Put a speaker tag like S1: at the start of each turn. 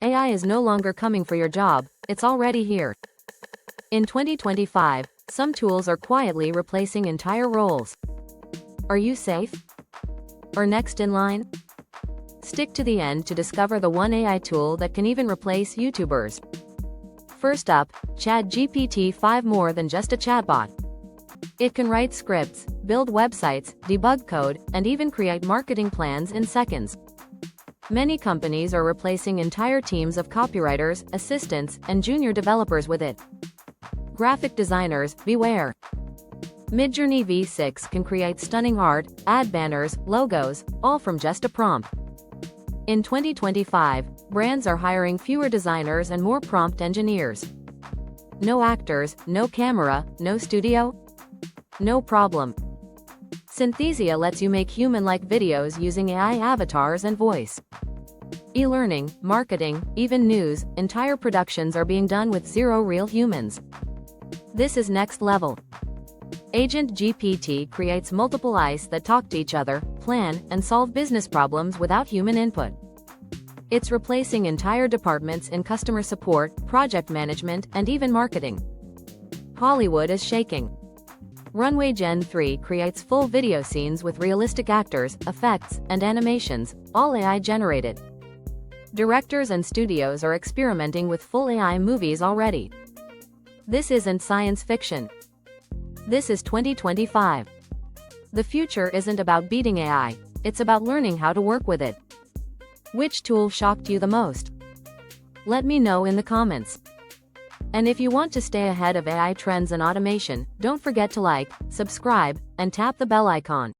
S1: AI is no longer coming for your job, it's already here. In 2025, some tools are quietly replacing entire roles. Are you safe? Or next in line? Stick to the end to discover the one AI tool that can even replace YouTubers. First up, ChatGPT-5 more than just a chatbot. It can write scripts, build websites, debug code, and even create marketing plans in seconds. Many companies are replacing entire teams of copywriters, assistants, and junior developers with it. Graphic designers, beware. Midjourney V6 can create stunning art, ad banners, logos, all from just a prompt. In 2025, brands are hiring fewer designers and more prompt engineers. No actors, no camera, no studio? No problem. Synthesia lets you make human-like videos using AI avatars and voice. E-learning, marketing, even news, entire productions are being done with zero real humans. This is next level. Agent GPT creates multiple eyes that talk to each other, plan, and solve business problems without human input. It's replacing entire departments in customer support, project management, and even marketing. Hollywood is shaking. Runway Gen-3 creates full video scenes with realistic actors, effects, and animations, all AI generated. Directors and studios are experimenting with full AI movies already. This isn't science fiction. This is 2025. The future isn't about beating AI, it's about learning how to work with it. Which tool shocked you the most? Let me know in the comments. And if you want to stay ahead of AI trends and automation, don't forget to like, subscribe, and tap the bell icon.